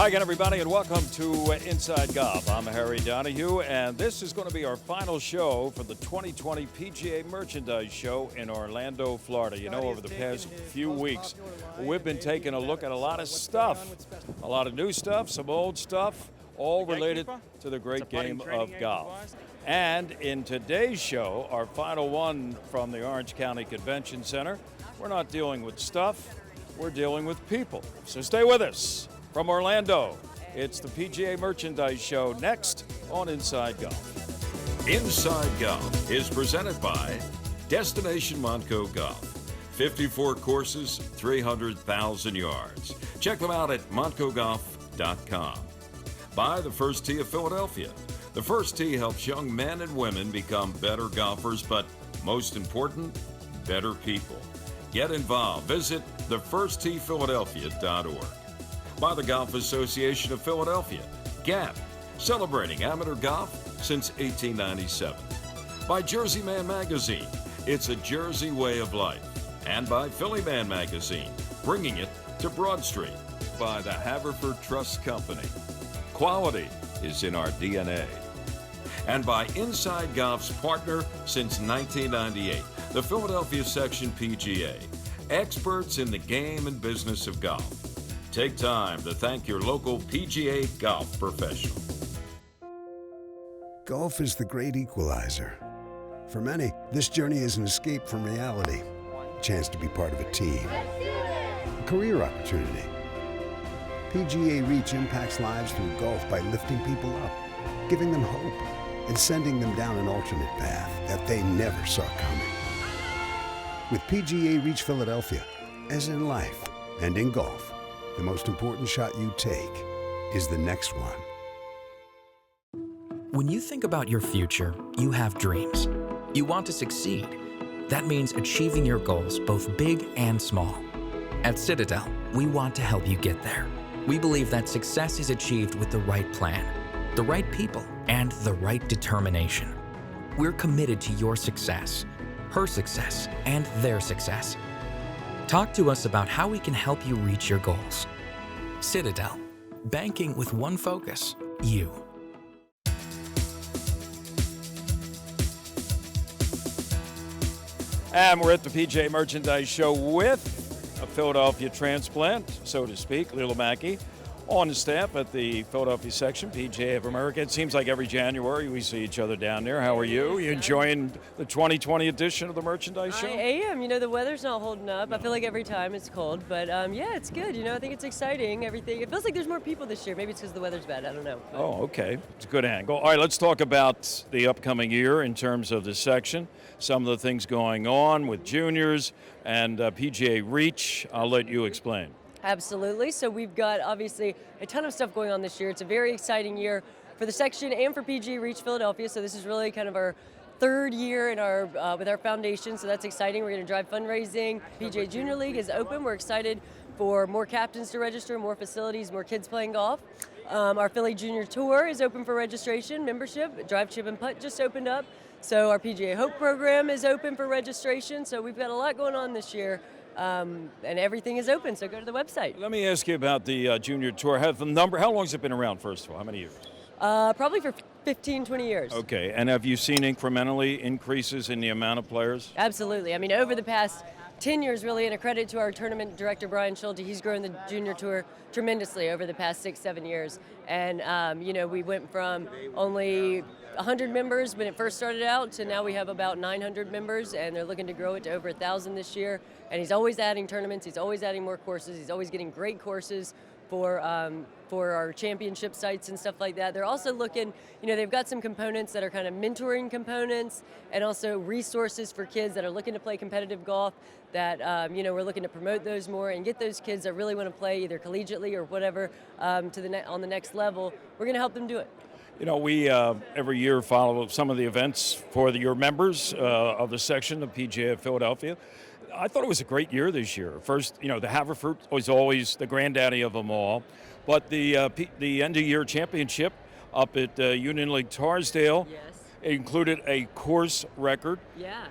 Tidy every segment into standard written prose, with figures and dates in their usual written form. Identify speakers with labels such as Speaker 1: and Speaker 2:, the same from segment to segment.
Speaker 1: Hi again, everybody, and welcome to Inside Golf. I'm Harry Donahue, and this is going to be our final show for the 2020 PGA Merchandise Show in Orlando, Florida. You know, over the past few weeks, we've been taking a look at a lot of stuff, a lot of new stuff, some old stuff, all related to the great game of golf. And in today's show, our final one from the Orange County Convention Center, we're not dealing with stuff, we're dealing with people. So stay with us. From Orlando, it's the PGA Merchandise Show next on Inside Golf.
Speaker 2: Inside Golf is presented by Destination Montco Golf. 54 courses, 300,000 yards. Check them out at montcogolf.com. By the First Tee of Philadelphia. The First Tee helps young men and women become better golfers, but most important, better people. Get involved. Visit thefirsttphiladelphia.org. By the Golf Association of Philadelphia, GAP, celebrating amateur golf since 1897. By Jersey Man Magazine, it's a Jersey way of life. And by Philly Man Magazine, bringing it to Broad Street. By the Haverford Trust Company, quality is in our DNA. And by Inside Golf's partner since 1998, the Philadelphia Section PGA, experts in the game and business of golf. Take time to thank your local PGA golf professional.
Speaker 3: Golf is the great equalizer. For many, this journey is an escape from reality, a chance to be part of a team, a career opportunity. PGA Reach impacts lives through golf by lifting people up, giving them hope, and sending them down an alternate path that they never saw coming. With PGA Reach Philadelphia, as in life and in golf, the most important shot you take is the next one.
Speaker 4: When you think about your future, you have dreams. You want to succeed. That means achieving your goals, both big and small. At Citadel, we want to help you get there. We believe that success is achieved with the right plan, the right people, and the right determination. We're committed to your success, her success, and their success. Talk to us about how we can help you reach your goals. Citadel, banking with one focus, you.
Speaker 1: And we're at the PGA Merchandise Show with a Philadelphia transplant, so to speak, Lila Mackey, on the staff at the Philadelphia section, PGA of America. It seems like every January we see each other down there. How are you? You enjoying the 2020 edition of the Merchandise Show?
Speaker 5: I am. You know, the weather's not holding up. I feel like every time it's cold, but yeah, it's good. You know, I think it's exciting, everything. It feels like there's more people this year. Maybe it's because the weather's bad. I don't know. But.
Speaker 1: Oh, okay. It's a good angle. All right, let's talk about the upcoming year in terms of the section. Some of the things going on with juniors and PGA Reach. I'll let you explain.
Speaker 5: Absolutely. So we've got obviously a ton of stuff going on this year. It's a very exciting year for the section and for PGA Reach Philadelphia. So this is really kind of our third year in our with our foundation. So that's exciting. We're going to drive fundraising. PGA Junior League is open. We're excited for more captains to register, more facilities, more kids playing golf. Our Philly Junior Tour is open for registration, membership. Drive, Chip, and Putt just opened up. So our PGA Hope program is open for registration. So we've got a lot going on this year. And everything is open, so go to the website.
Speaker 1: Let me ask you about the Junior Tour. How long has it been around, first of all? How many years?
Speaker 5: Probably for 15, 20 years.
Speaker 1: Okay, and have you seen incrementally increases in the amount of players?
Speaker 5: Absolutely. I mean, over the past 10 years, really, and a credit to our tournament director, Brian Schulte, he's grown the Junior Tour tremendously over the past 6-7 years. And, you know, we went from only 100 members when it first started out to now we have about 900 members, and they're looking to grow it to over 1,000 this year. And he's always adding tournaments, he's always adding more courses, he's always getting great courses for our championship sites and stuff like that. They're also looking, you know, they've got some components that are kind of mentoring components and also resources for kids that are looking to play competitive golf that, you know, we're looking to promote those more and get those kids that really want to play either collegiately or whatever on the next level. We're going to help them do it.
Speaker 1: You know, we every year follow some of the events for your members of the section of PGA of Philadelphia. I thought it was a great year this year. First, you know, the Haverford was always the granddaddy of them all, but the end-of-year championship up at Union League Tarsdale included a course record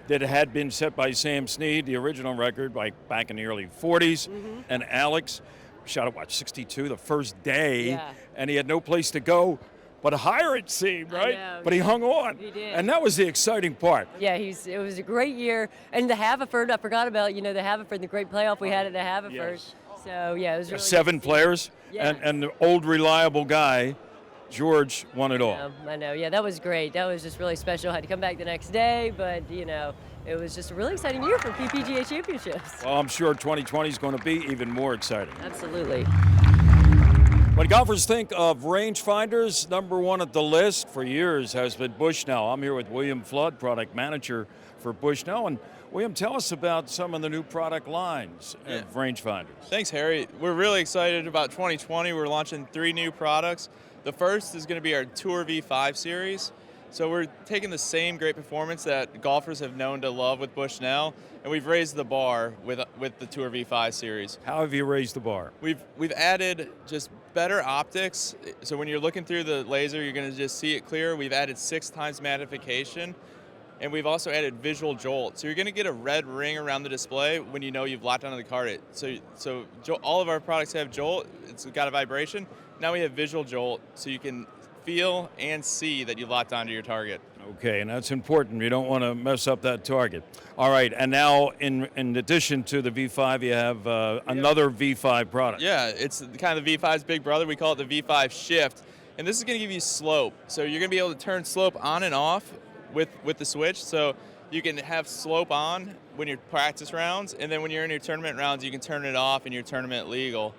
Speaker 1: that had been set by Sam Snead, the original record back in the early 40s, and Alex shot at, 62 the first day,
Speaker 5: Yeah.
Speaker 1: and he had no place to go but higher, it seemed, right?
Speaker 5: know,
Speaker 1: But he hung on.
Speaker 5: He did.
Speaker 1: And that was the exciting part.
Speaker 5: Yeah, it was a great year. And the Haverford, I forgot about, the Haverford, the great playoff we had at the Haverford.
Speaker 1: Yes.
Speaker 5: So, yeah, it was really
Speaker 1: Seven
Speaker 5: good to see.
Speaker 1: players,
Speaker 5: Yeah.
Speaker 1: and the old reliable guy, George, won it all.
Speaker 5: I know. Yeah, that was great. That was just really special. I had to come back the next day, but, it was just a really exciting year for PPGA Championships.
Speaker 1: Well, I'm sure 2020 is going to be even more exciting.
Speaker 5: Absolutely.
Speaker 1: When golfers think of rangefinders, number one at the list for years has been Bushnell. I'm here with William Flood, product manager for Bushnell. And William, tell us about some of the new product lines of rangefinders.
Speaker 6: Thanks, Harry. We're really excited about 2020. We're launching 3 new products. The first is going to be our Tour V5 series. So we're taking the same great performance that golfers have known to love with Bushnell, and we've raised the bar with the Tour V5 series.
Speaker 1: How have you raised the bar?
Speaker 6: We've added just better optics. So when you're looking through the laser, you're going to just see it clear. We've added 6 times magnification, and we've also added visual jolt. So you're going to get a red ring around the display when you know you've locked onto the cart. So all of our products have jolt. It's got a vibration. Now we have visual jolt, so you can feel and see that you locked onto your target.
Speaker 1: Okay, and that's important. You don't want to mess up that target. All right, and now in addition to the V5, you have another V5 product.
Speaker 6: Yeah, it's kind of the V5's big brother. We call it the V5 Shift. And this is going to give you slope. So you're going to be able to turn slope on and off with the switch. So you can have slope on when you're practice rounds, and then when you're in your tournament rounds, you can turn it off in your tournament legal.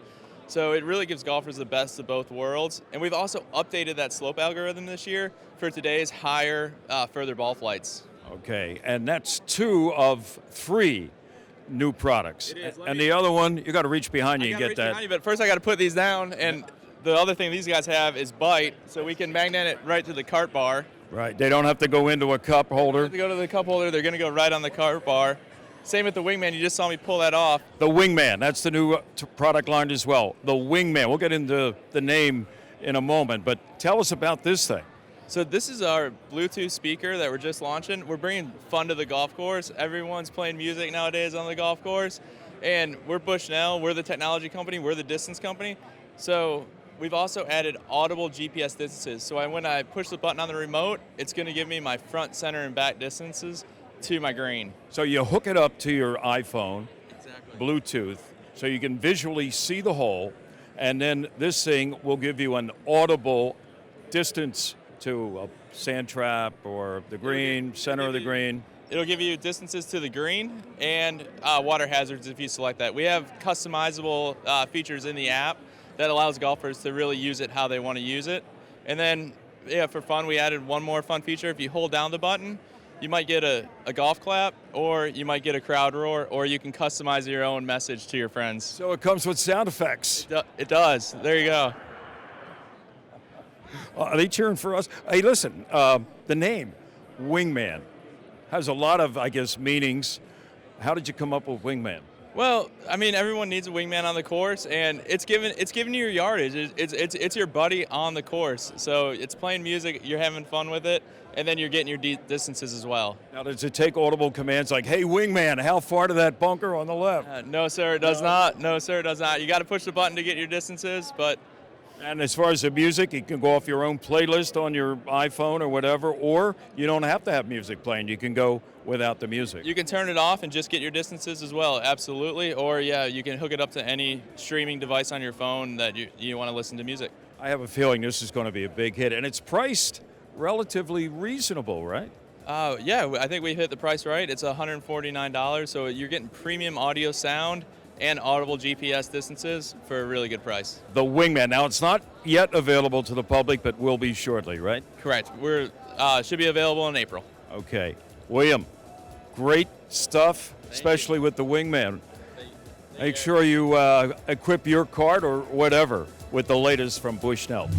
Speaker 6: So it really gives golfers the best of both worlds. And we've also updated that slope algorithm this year for today's higher, further ball flights.
Speaker 1: Okay, and that's 2 of 3 new products.
Speaker 6: It is.
Speaker 1: And the other one, you got to reach behind you and get that.
Speaker 6: Behind you, but first I got to put these down. And the other thing these guys have is bite, so we can magnet it right to the cart bar.
Speaker 1: Right, they don't have to go into a cup holder.
Speaker 6: If they go to the cup holder, they're going to go right on the cart bar. Same with the Wingman. You just saw me pull that off.
Speaker 1: The Wingman, that's the new product line as well. The Wingman, we'll get into the name in a moment, but tell us about this thing.
Speaker 6: So this is our Bluetooth speaker that we're just launching. We're bringing fun to the golf course. Everyone's playing music nowadays on the golf course, and we're Bushnell. We're the technology company. We're the distance company. So we've also added Audible GPS Distances. So when I push the button on the remote, it's going to give me my front, center, and back distances to my green.
Speaker 1: So you hook it up to your iPhone,
Speaker 6: Exactly.
Speaker 1: Bluetooth, so you can visually see the hole, and then this thing will give you an audible distance to a sand trap or the green, center of the green.
Speaker 6: It'll give you distances to the green and water hazards if you select that. We have customizable features in the app that allows golfers to really use it how they want to use it. And then, for fun, we added one more fun feature. If you hold down the button, you might get a golf clap, or you might get a crowd roar, or you can customize your own message to your friends.
Speaker 1: So it comes with sound effects.
Speaker 6: It does. There you go.
Speaker 1: Are they cheering for us? Hey, listen, the name, Wingman, has a lot of, I guess, meanings. How did you come up with Wingman?
Speaker 6: Well, I mean, everyone needs a wingman on the course, and it's giving you your yardage. It's your buddy on the course. So it's playing music, you're having fun with it, and then you're getting your distances as well.
Speaker 1: Now, does it take audible commands like, hey, Wingman, how far to that bunker on the left?
Speaker 6: No, sir, it does not. No, sir, it does not. You got to push the button to get your distances, but
Speaker 1: And as far as the music, you can go off your own playlist on your iPhone or whatever, or you don't have to have music playing. You can go without the music.
Speaker 6: you can turn it off and just get your distances as well, absolutely. Or, yeah, you can hook it up to any streaming device on your phone that you want to listen to music.
Speaker 1: I have a feeling this is going to be a big hit, and it's priced relatively reasonable, right?
Speaker 6: Yeah, I think we hit the price right. It's $149, so you're getting premium audio sound and Audible GPS distances for a really good price.
Speaker 1: The Wingman. Now, it's not yet available to the public, but will be shortly, right?
Speaker 6: Correct. We're should be available in April.
Speaker 1: Okay. William, great stuff, especially with the Wingman. Make sure you equip your cart or whatever with the latest from Bushnell.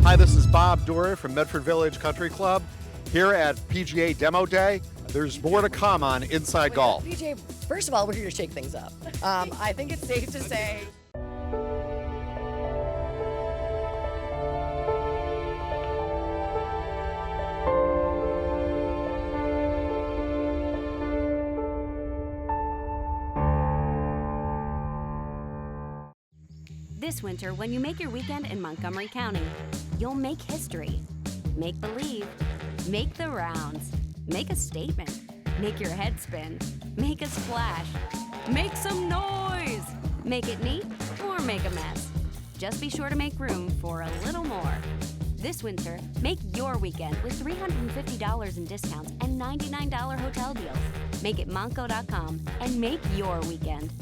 Speaker 7: Hi, this is Bob Dory from Medford Village Country Club. Here at PGA Demo Day, there's more to come on Inside Golf.
Speaker 8: PJ, first of all, we're here to shake things up. I think it's safe to say
Speaker 9: This winter, when you make your weekend in Montgomery County, you'll make history. Make believe. Make the rounds. Make a statement. Make your head spin. Make a splash. Make some noise. Make it neat or make a mess. Just be sure to make room for a little more. This winter, make your weekend with $350 in discounts and $99 hotel deals. Make it Monco.com and make your weekend.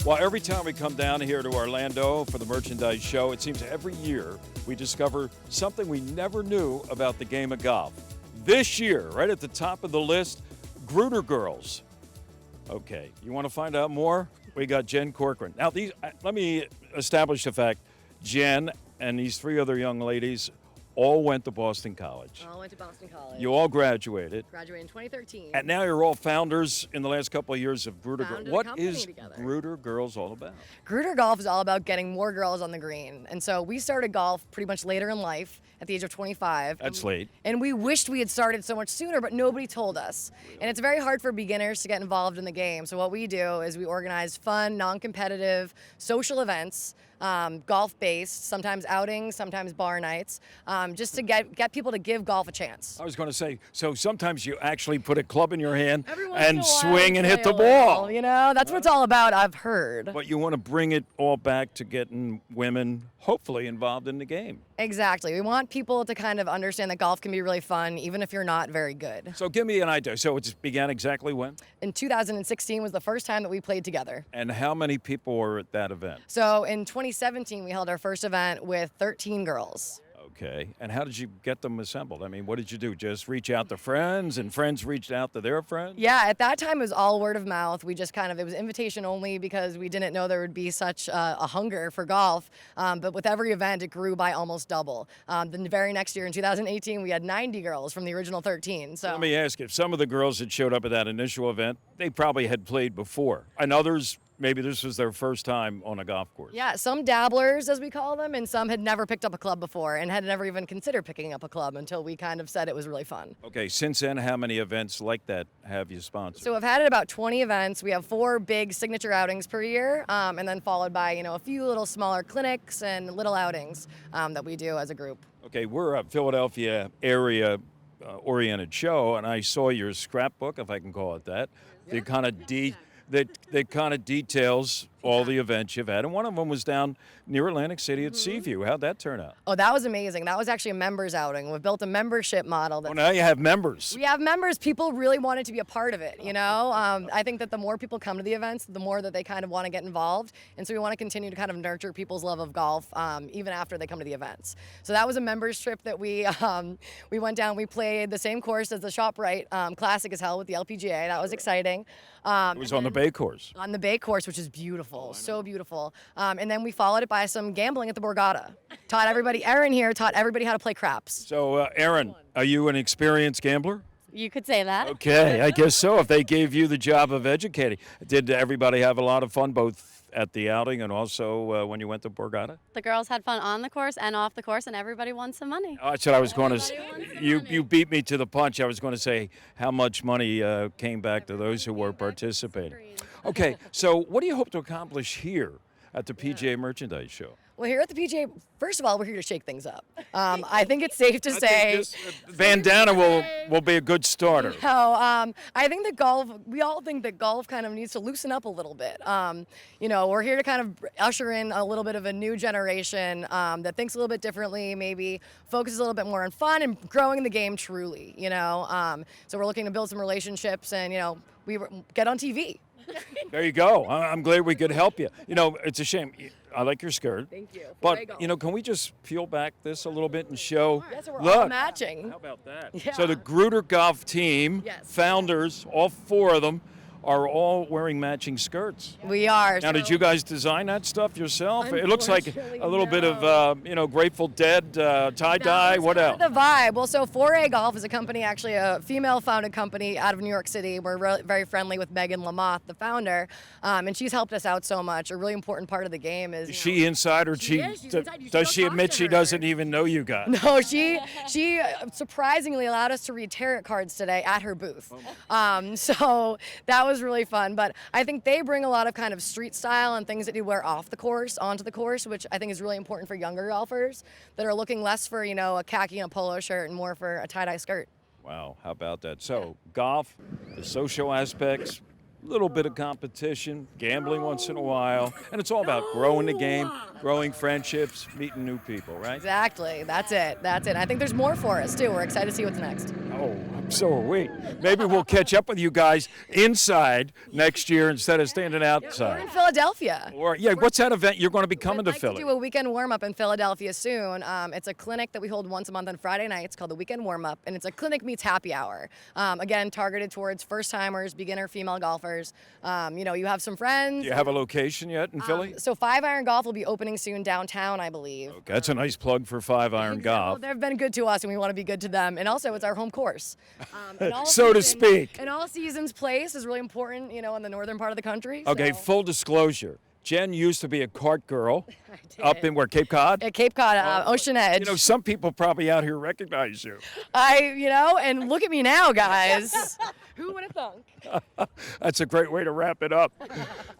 Speaker 1: Well, every time we come down here to Orlando for the merchandise show, it seems every year we discover something we never knew about the game of golf. This year, right at the top of the list, Gruder girls. Okay, you want to find out more? We got Jen Corcoran. Now, let me establish the fact, Jen and these three other young ladies all went to Boston College.
Speaker 8: All went to Boston College.
Speaker 1: You all graduated.
Speaker 8: Graduated in 2013.
Speaker 1: And now you're all founders in the last couple of years of Gruder Girls.
Speaker 8: Founded a
Speaker 1: What
Speaker 8: company
Speaker 1: is
Speaker 8: together.
Speaker 1: Gruder Girls all about?
Speaker 8: Gruder Golf is all about getting more girls on the green. And so we started golf pretty much later in life at the age of 25.
Speaker 1: That's late.
Speaker 8: And we wished we had started so much sooner, but nobody told us. And it's very hard for beginners to get involved in the game. So what we do is we organize fun, non-competitive social events, golf-based, sometimes outings, sometimes bar nights, just to get people to give golf a chance.
Speaker 1: I was going to say, so sometimes you actually put a club in your hand
Speaker 8: Every once in a
Speaker 1: and
Speaker 8: while,
Speaker 1: swing and
Speaker 8: play
Speaker 1: hit the
Speaker 8: a little,
Speaker 1: ball.
Speaker 8: You know, that's what it's all about, I've heard.
Speaker 1: But you want to bring it all back to getting women, hopefully, involved in the game.
Speaker 8: Exactly. We want people to kind of understand that golf can be really fun, even if you're not very good.
Speaker 1: So give me an idea. So it began exactly when?
Speaker 8: In 2016 was the first time that we played together.
Speaker 1: And how many people were at that event?
Speaker 8: So in 2017, we held our first event with 13 girls.
Speaker 1: Okay. And how did you get them assembled? I mean, what did you do? Just reach out to friends and friends reached out to their friends?
Speaker 8: Yeah, at that time it was all word of mouth. We just it was invitation only because we didn't know there would be such a hunger for golf. But with every event, it grew by almost double. The very next year in 2018, we had 90 girls from the original 13. So
Speaker 1: let me ask you, if some of the girls that showed up at that initial event, they probably had played before. And others, maybe this was their first time on a golf course.
Speaker 8: Yeah, some dabblers, as we call them, and some had never picked up a club before and had never even considered picking up a club until we kind of said it was really fun.
Speaker 1: Okay, since then, how many events like that have you sponsored?
Speaker 8: So I've had about 20 events. We have 4 big signature outings per year, and then followed by, a few little smaller clinics and little outings that we do as a group.
Speaker 1: Okay, we're a Philadelphia area oriented show, and I saw your scrapbook, if I can call it that. The kind of that kind of details all the events you've had. And one of them was down near Atlantic City at Seaview. How'd that turn out?
Speaker 8: Oh, that was amazing. That was actually a members outing. We've built a membership model.
Speaker 1: Well, now you have members.
Speaker 8: We have members. People really wanted to be a part of it, I think that the more people come to the events, the more that they kind of want to get involved. And so we want to continue to kind of nurture people's love of golf even after they come to the events. So that was a members trip that we went down. We played the same course as the ShopRite Classic is held with the LPGA. That was exciting.
Speaker 1: It was on the Bay course.
Speaker 8: On the Bay course, which is beautiful, so beautiful. And then we followed it by some gambling at the Borgata. Aaron here taught everybody how to play craps.
Speaker 1: So, Aaron, are you an experienced gambler?
Speaker 10: You could say that.
Speaker 1: Okay, I guess so. If they gave you the job of educating, did everybody have a lot of fun, both at the outing and also when you went to Borgata?
Speaker 10: The girls had fun on the course and off the course, and everybody won some money.
Speaker 1: Oh, that's what I was going to say. You beat me to the punch. I was going to say how much money came back to those who were participating. Okay, so what do you hope to accomplish here at the PGA Merchandise Show?
Speaker 8: Well, here at the PGA, first of all, we're here to shake things up. I think it's safe to say
Speaker 1: this bandana will be a good starter.
Speaker 8: I think that we all think that golf kind of needs to loosen up a little bit. We're here to kind of usher in a little bit of a new generation that thinks a little bit differently, maybe focuses a little bit more on fun and growing the game truly, So we're looking to build some relationships and, we get on TV.
Speaker 1: There you go. I'm glad we could help you. It's a shame. I like your skirt.
Speaker 8: Thank you.
Speaker 1: But, can we just peel back this a little bit and show?
Speaker 8: Yes, we're
Speaker 1: look,
Speaker 8: all matching.
Speaker 1: How about that?
Speaker 8: Yeah.
Speaker 1: So the Gruder Golf team,
Speaker 8: Yes.
Speaker 1: founders, all 4 of them, are all wearing matching skirts.
Speaker 8: We are.
Speaker 1: Now, did you guys design that stuff yourself? It looks like a little bit of, Grateful Dead, tie-dye, what else?
Speaker 8: The vibe. Well, so 4A Golf is a company, actually a female-founded company out of New York City. We're very friendly with Megan Lamoth, the founder, and she's helped us out so much. A really important part of the game is.
Speaker 1: Is she inside, or does she admit she doesn't even know you guys?
Speaker 8: No, she surprisingly allowed us to read tarot cards today at her booth. So that was really fun. But I think they bring a lot of kind of street style and things that you wear off the course onto the course, which I think is really important for younger golfers that are looking less for, a khaki and a polo shirt and more for a tie-dye skirt.
Speaker 1: Wow, how about that? So, golf, the social aspects, a little bit of competition, gambling once in a while, and it's all about growing the game, growing friendships, meeting new people, right?
Speaker 8: Exactly. That's it. I think there's more for us, too. We're excited to see what's next.
Speaker 1: Oh, so are we. Maybe we'll catch up with you guys inside next year instead of standing outside.
Speaker 8: We're in Philadelphia.
Speaker 1: What's that event you're going to be coming to Philly?
Speaker 8: We'd like to do a weekend warm-up in Philadelphia soon. It's a clinic that we hold once a month on Friday nights called the Weekend Warm-Up, and it's a clinic meets happy hour. Again, targeted towards first-timers, beginner female golfers. You have some friends.
Speaker 1: Do you have a location yet in Philly?
Speaker 8: So 5 Iron Golf will be opening soon downtown, I believe.
Speaker 1: Okay, that's a nice plug for 5 Iron Golf.
Speaker 8: Well, they've been good to us, and we want to be good to them. And also, it's our home course.
Speaker 1: So to speak.
Speaker 8: And all seasons place is really important, in the northern part of the country.
Speaker 1: Okay,
Speaker 8: so.
Speaker 1: Full disclosure. Jen used to be a cart girl up in Cape Cod?
Speaker 8: At Cape Cod, Ocean Edge.
Speaker 1: Some people probably out here recognize you.
Speaker 8: And look at me now, guys. Who would have thunk?
Speaker 1: That's a great way to wrap it up.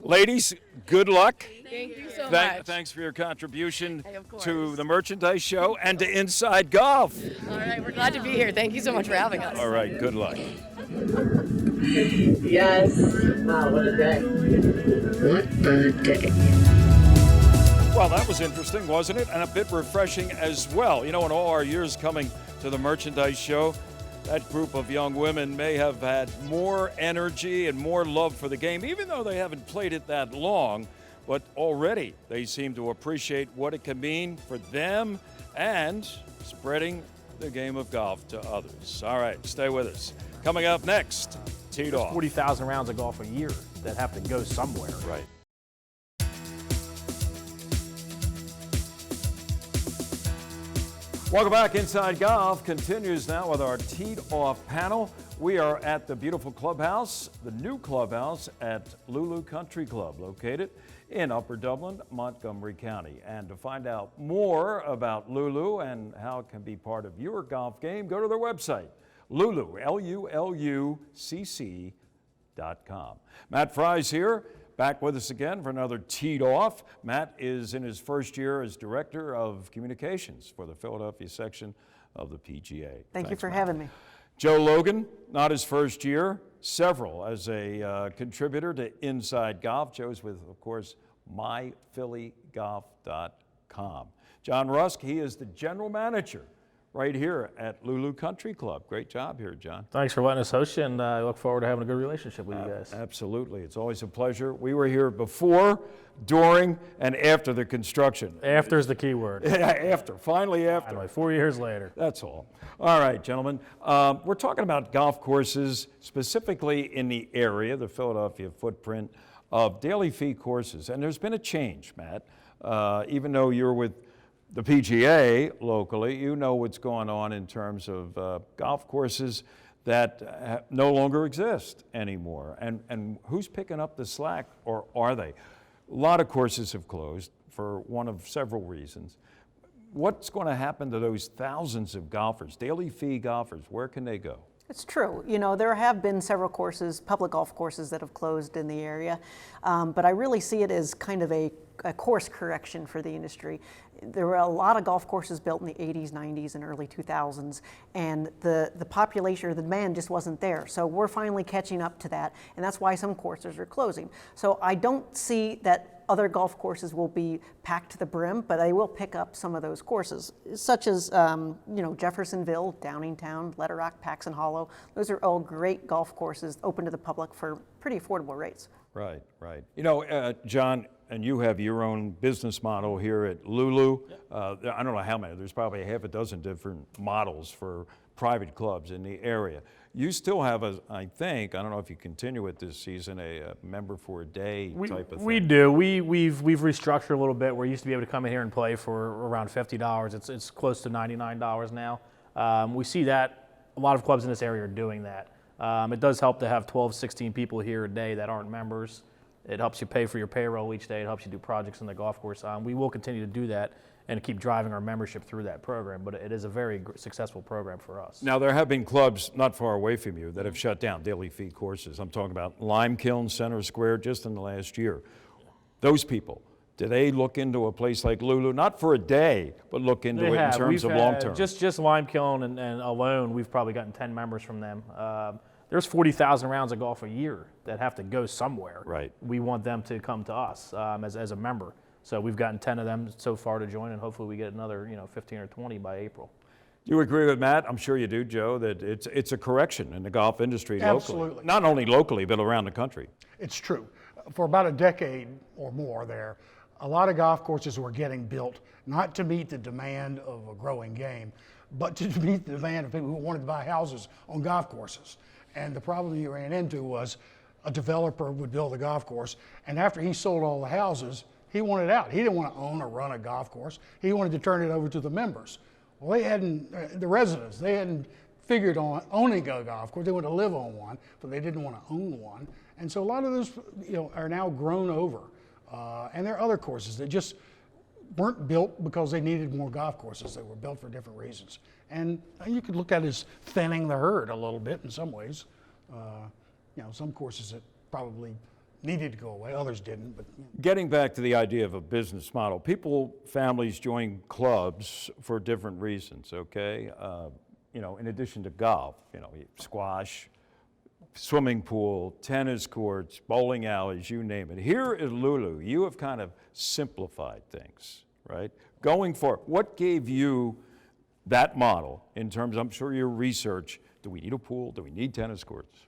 Speaker 1: Ladies, good luck.
Speaker 8: Thank you so much.
Speaker 1: Thanks for your contribution
Speaker 8: of
Speaker 1: to the merchandise show and to Inside Golf.
Speaker 8: All right, we're glad to be here. Thank you so much for having us.
Speaker 1: All right, good luck.
Speaker 11: Yes. Wow, what a day. What a day.
Speaker 1: Well, that was interesting, wasn't it? And a bit refreshing as well. In all our years coming to the merchandise show, that group of young women may have had more energy and more love for the game, even though they haven't played it that long. But already they seem to appreciate what it can mean for them and spreading the game of golf to others. All right, stay with us. Coming up next, Teed Off.
Speaker 12: 40,000 rounds of golf a year that have to go somewhere.
Speaker 1: Right. Welcome back. Inside Golf continues now with our Teed Off panel. We are at the beautiful clubhouse, the new clubhouse at Lulu Country Club, located in Upper Dublin, Montgomery County. And to find out more about Lulu and how it can be part of your golf game, go to their website, Lulu, LULUCC.com. Matt Fry's here, back with us again for another Teed Off. Matt is in his first year as Director of Communications for the Philadelphia section of the PGA.
Speaker 13: Thank you for having me.
Speaker 1: Joe Logan, not his first year, several as a contributor to Inside Golf. Joe's with, of course, myphillygolf.com. John Rusk, he is the general manager right here at Lulu Country Club. Great job here, John.
Speaker 12: Thanks for letting us host you, and I look forward to having a good relationship with you guys.
Speaker 1: Absolutely. It's always a pleasure. We were here before, during, and after the construction.
Speaker 12: After is the key word.
Speaker 1: Yeah, after. Finally after.
Speaker 12: Finally, 4 years later.
Speaker 1: That's all. All right, gentlemen. We're talking about golf courses, specifically in the area, the Philadelphia footprint of daily fee courses. And there's been a change, Matt. Even though you're with the PGA locally, you know what's going on in terms of golf courses that no longer exist anymore. And who's picking up the slack, or are they? A lot of courses have closed for one of several reasons. What's going to happen to those thousands of golfers, daily fee golfers? Where can they go?
Speaker 13: It's true. There have been several courses, public golf courses, that have closed in the area. But I really see it as kind of a course correction for the industry. There were a lot of golf courses built in the 80s, 90s, and early 2000s, and the population or the demand just wasn't there. So we're finally catching up to that, and that's why some courses are closing. So I don't see that other golf courses will be packed to the brim, but they will pick up some of those courses, such as Jeffersonville, Downingtown, Letter Rock, Paxson Hollow. Those are all great golf courses open to the public for pretty affordable rates.
Speaker 1: Right, right. John, and you have your own business model here at Lulu. I don't know how many. There's probably half a dozen different models for private clubs in the area. You still have, I think, I don't know if you continue it this season, a member for a day type of thing.
Speaker 12: We do. We've restructured a little bit. We used to be able to come in here and play for around $50. It's close to $99 now. We see that a lot of clubs in this area are doing that. It does help to have 12, 16 people here a day that aren't members. It helps you pay for your payroll each day. It helps you do projects on the golf course. We will continue to do that and keep driving our membership through that program, but it is a very successful program for us.
Speaker 1: Now, there have been clubs not far away from you that have shut down daily fee courses. I'm talking about Lime Kiln, Center Square, just in the last year. Those people, do they look into a place like Lulu, not for a day, but look into it in terms of long-term?
Speaker 12: Just Lime Kiln and alone, we've probably gotten 10 members from them. There's 40,000 rounds of golf a year that have to go somewhere.
Speaker 1: Right.
Speaker 12: We want them to come to us as a member. So we've gotten 10 of them so far to join, and hopefully we get another 15 or 20 by April.
Speaker 1: Do you agree with Matt? I'm sure you do, Joe, that it's a correction in the golf industry locally.
Speaker 14: Absolutely.
Speaker 1: Not only locally, but around the country.
Speaker 14: It's true. For about a decade or more there, a lot of golf courses were getting built not to meet the demand of a growing game, but to meet the demand of people who wanted to buy houses on golf courses. And the problem you ran into was a developer would build a golf course, and after he sold all the houses, he wanted out. He didn't want to own or run a golf course. He wanted to turn it over to the members. Well, they hadn't, the residents, they hadn't figured on owning a golf course. They wanted to live on one, but they didn't want to own one. And so a lot of those, are now grown over. And there are other courses that just weren't built because they needed more golf courses. They were built for different reasons. And you could look at it as thinning the herd a little bit in some ways. Some courses that probably needed to go away, others didn't. But
Speaker 1: Getting back to the idea of a business model, families join clubs for different reasons, okay? In addition to golf, squash, swimming pool, tennis courts, bowling alleys, you name it. Here at Lulu, you have kind of simplified things, right? Going forward, what gave you that model in terms, I'm sure your research, do we need a pool? Do we need tennis courts?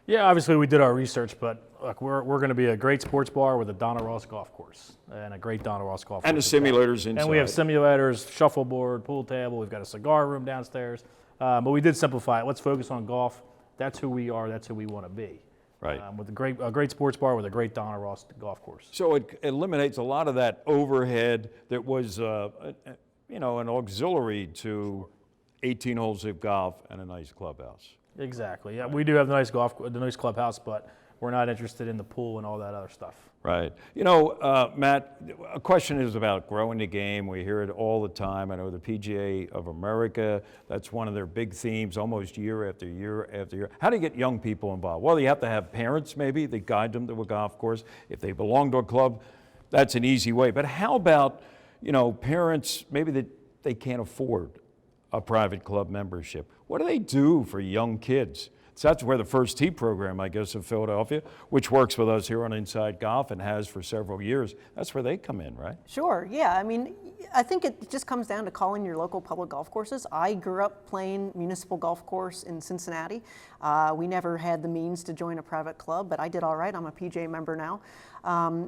Speaker 12: Yeah, obviously we did our research, but look, we're going to be a great sports bar with a Donna Ross golf course and a great Donna Ross golf course.
Speaker 1: And the simulators inside.
Speaker 12: And we have simulators, shuffleboard, pool table. We've got a cigar room downstairs. But we did simplify it. Let's focus on golf. That's who we are. That's who we want to be.
Speaker 1: Right.
Speaker 12: With a great sports bar with a great Donna Ross golf course.
Speaker 1: So it eliminates a lot of that overhead that was, an auxiliary to 18 holes of golf and a nice clubhouse.
Speaker 12: Exactly. Yeah, we do have the nice clubhouse, but we're not interested in the pool and all that other stuff.
Speaker 1: Right. Matt, a question is about growing the game. We hear it all the time. I know the PGA of America, that's one of their big themes almost year after year after year. How do you get young people involved? Well, you have to have parents maybe that guide them to a golf course. If they belong to a club, that's an easy way. But how about, parents maybe that they can't afford a private club membership? What do they do for young kids? So that's where the First Tee program, I guess, of Philadelphia, which works with us here on Inside Golf and has for several years, that's where they come in, right?
Speaker 13: Sure, yeah. I think it just comes down to calling your local public golf courses. I grew up playing municipal golf course in Cincinnati. We never had the means to join a private club, but I did all right. I'm a PGA member now.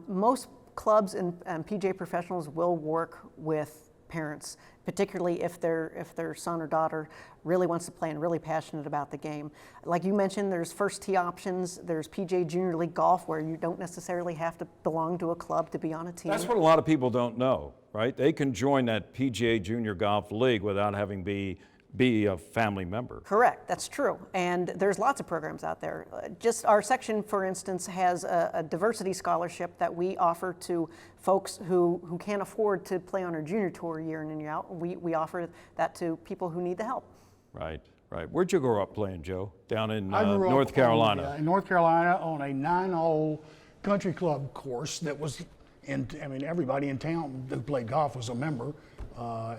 Speaker 13: Most clubs and PGA professionals will work with parents, particularly if their son or daughter really wants to play and really passionate about the game. Like you mentioned, there's First Tee options, there's PGA Junior League Golf, where you don't necessarily have to belong to a club to be on a team.
Speaker 1: That's what a lot of people don't know, right? They can join that PGA Junior Golf League without having be a family member.
Speaker 13: Correct, that's true. And there's lots of programs out there. Just our section, for instance, has a diversity scholarship that we offer to folks who can't afford to play on our junior tour year in and year out. We offer that to people who need the help.
Speaker 1: Right. Where'd you grow up playing, Joe? Down in
Speaker 14: I grew
Speaker 1: North
Speaker 14: up
Speaker 1: Carolina.
Speaker 14: In North Carolina on a 9-hole country club course that was, everybody in town who played golf was a member.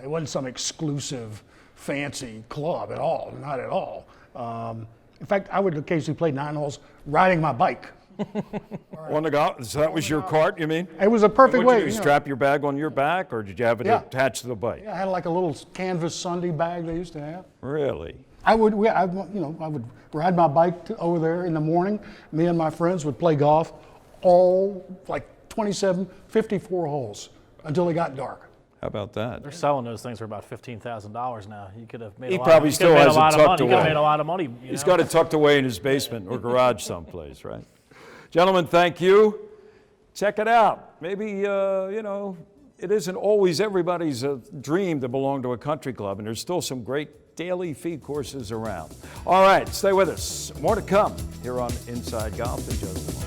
Speaker 14: It wasn't some exclusive fancy club at all, not at all. In fact, I would occasionally play 9 holes riding my bike.
Speaker 1: On the golf, so that was your cart, you mean?
Speaker 14: It was a perfect way.
Speaker 1: Did you strap your bag on your back, or did you have it attached to the bike?
Speaker 14: Yeah, I had like a little canvas Sunday bag they used to have.
Speaker 1: Really?
Speaker 14: I would ride my bike over there in the morning. Me and my friends would play golf all like 27, 54 holes until it got dark.
Speaker 1: How about that?
Speaker 12: They're selling those things for about $15,000 now. You could have made
Speaker 1: He
Speaker 12: a lot.
Speaker 1: probably
Speaker 12: You could
Speaker 1: still
Speaker 12: have made
Speaker 1: has
Speaker 12: a
Speaker 1: it
Speaker 12: lot of
Speaker 1: tucked
Speaker 12: money. You could have
Speaker 1: away.
Speaker 12: made a lot of money.
Speaker 1: He's got it tucked away in his basement or garage someplace, right? Gentlemen, thank you. Check it out. Maybe, you know, it isn't always everybody's dream to belong to a country club, and there's still some great daily fee courses around. All right, stay with us. More to come here on Inside Golf in just a moment.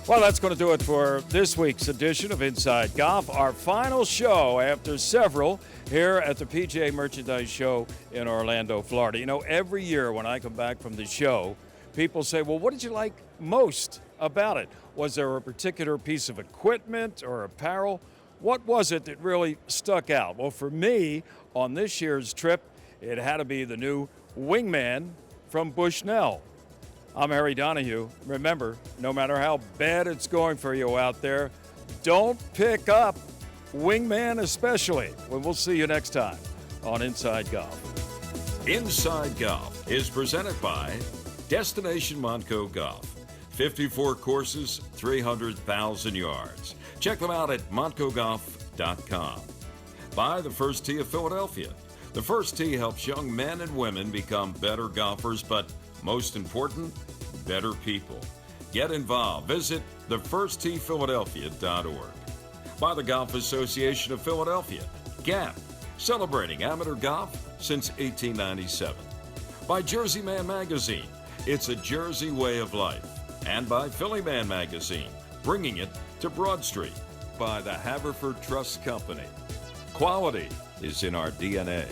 Speaker 1: Well, that's going to do it for this week's edition of Inside Golf, our final show after several here at the PGA Merchandise Show in Orlando, Florida. You know, every year when I come back from the show, people say, well, what did you like most about it? Was there a particular piece of equipment or apparel? What was it that really stuck out? Well, for me, on this year's trip, it had to be the new Wingman from Bushnell. I'm Harry Donahue. Remember, no matter how bad it's going for you out there, don't pick up Wingman especially. Well, we'll see you next time on Inside Golf.
Speaker 2: Inside Golf is presented by Destination Montco Golf. 54 courses, 300,000 yards. Check them out at montcogolf.com. By the First Tee of Philadelphia. The First Tee helps young men and women become better golfers, but most important, better people. Get involved. Visit thefirsttphiladelphia.org. By the Golf Association of Philadelphia, GAP, celebrating amateur golf since 1897. By Jersey Man Magazine, it's a Jersey way of life. And by Philly Man Magazine, bringing it to Broad Street. By the Haverford Trust Company. Quality is in our DNA.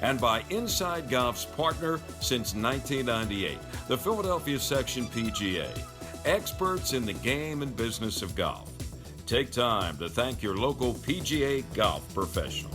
Speaker 2: And by Inside Golf's partner since 1998, the Philadelphia Section PGA, experts in the game and business of golf. Take time to thank your local PGA golf professional.